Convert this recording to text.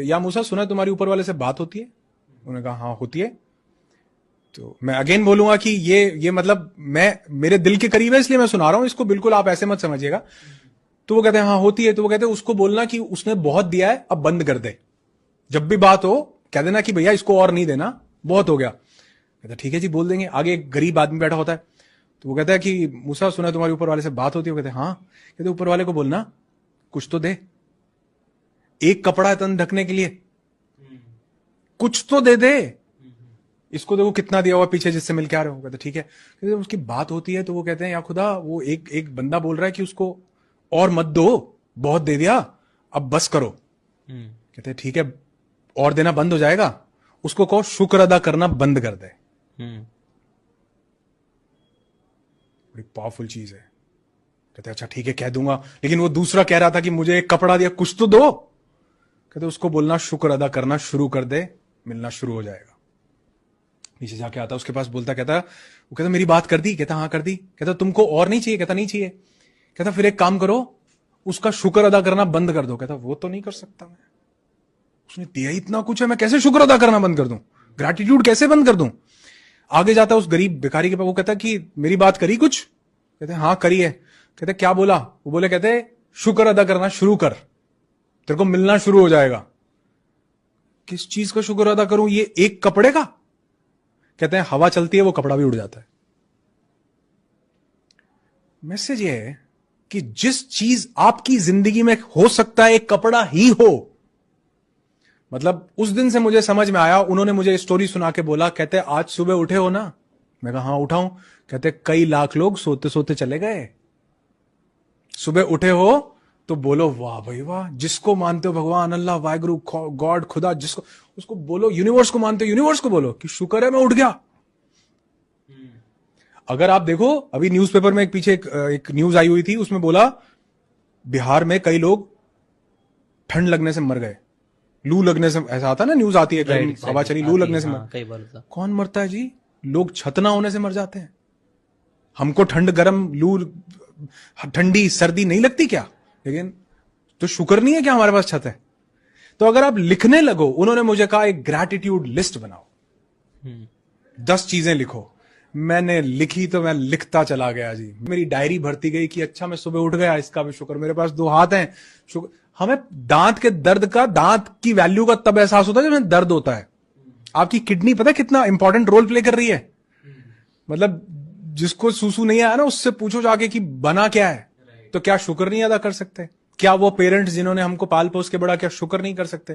या मूसा, सुना तुम्हारी ऊपर वाले से बात होती है? उन्होंने कहा हाँ होती है। तो मैं अगेन बोलूंगा कि ये मतलब मैं मेरे दिल के करीब है इसलिए मैं सुना रहा हूं इसको, बिल्कुल आप ऐसे मत समझिएगा। तो वो कहते हैं हाँ होती है। तो वो कहते हैं उसको बोलना कि उसने बहुत दिया है, अब बंद कर दे। जब भी बात हो कह देना कि भैया इसको और नहीं देना, बहुत हो गया। कहता ठीक है जी बोल देंगे। आगे एक गरीब आदमी बैठा होता है, तो वो कहता है कि मूसा सुना तुम्हारे ऊपर वाले से बात होती है? वो कहते हैं हाँ। कहते ऊपर वाले को बोलना कुछ तो दे, एक कपड़ा है तन ढकने के लिए, कुछ तो दे दे। इसको देखो कितना दिया हुआ पीछे जिससे मिल के आ रहे हो। कहते ठीक है। कहते उसकी बात होती है तो वो कहते हैं या खुदा वो एक बंदा बोल रहा है कि उसको और मत दो, बहुत दे दिया, अब बस करो। कहते हैं ठीक है, और देना बंद हो जाएगा, उसको कहो शुक्र अदा करना बंद कर दे। बड़ी पावरफुल चीज है। कहते अच्छा ठीक है कह दूंगा, लेकिन वो दूसरा कह रहा था कि मुझे एक कपड़ा दिया, कुछ तो दो। कहते उसको बोलना शुक्र अदा करना शुरू कर दे, मिलना शुरू हो जाएगा। नीचे जाके आता उसके पास, बोलता कहता वो कहता मेरी बात कर दी? कहता हाँ कर दी। कहता तुमको और नहीं चाहिए? कहता नहीं चाहिए। कहता फिर एक काम करो, उसका शुक्र अदा करना बंद कर दो। कहता वो तो नहीं कर सकता मैं, उसने दिया इतना कुछ है, मैं कैसे शुक्र अदा करना बंद कर दूं, ग्रैटिट्यूड कैसे बंद कर दूं। आगे जाता उस गरीब भिखारी के पास, वो कहता कि मेरी बात करी कुछ? कहते हाँ करी है। कहते क्या बोला? वो बोले कहते शुक्र अदा करना शुरू कर, तेरे को मिलना शुरू हो जाएगा। किस चीज का शुक्र अदा करूं? ये एक कपड़े का? कहते हैं हवा चलती है वो कपड़ा भी उड़ जाता है। मैसेज ये है कि जिस चीज आपकी जिंदगी में हो सकता है एक कपड़ा ही हो, मतलब उस दिन से मुझे समझ में आया, उन्होंने मुझे स्टोरी सुना के बोला, कहते आज सुबह उठे हो ना? मैं कहा हाँ उठाऊं। कहते कई लाख लोग सोते सोते चले गए, सुबह उठे हो तो बोलो वाह भाई वाह। जिसको मानते हो भगवान, अल्लाह, वाहिगुरु, गॉड, खुदा, जिसको उसको बोलो, यूनिवर्स को मानते हो यूनिवर्स को बोलो कि शुक्र है मैं उठ गया। अगर आप देखो अभी न्यूज़पेपर में एक पीछे एक न्यूज आई हुई थी, उसमें बोला बिहार में कई लोग ठंड लगने से मर गए, लू लगने से, ऐसा आता ना न्यूज आती है, हवा चली लू लगने से मर। कौन मरता है जी? लोग छत ना होने से मर जाते हैं। हमको ठंड गर्म लू ठंडी सर्दी नहीं लगती क्या? लेकिन तो शुक्र नहीं है कि हमारे पास छत है। तो अगर आप लिखने लगो, उन्होंने मुझे कहा एक ग्रैटिट्यूड लिस्ट बनाओ, 10 चीजें लिखो। मैंने लिखी तो मैं लिखता चला गया जी, मेरी डायरी भरती गई कि अच्छा मैं सुबह उठ गया, इसका भी शुक्र, मेरे पास 2 हाथ हैं, शुक्र। हमें दांत के दर्द का, दांत की वैल्यू का तब एहसास होता है जब हमें दर्द होता है। आपकी किडनी पता है कितना इंपॉर्टेंट रोल प्ले कर रही है? मतलब जिसको सूसू नहीं आया ना, उससे पूछो जाके कि बना क्या है, तो क्या शुक्र नहीं अदा कर सकते? क्या वो पेरेंट्स जिन्होंने हमको पाल पोस के बड़ा, क्या शुक्र नहीं कर सकते?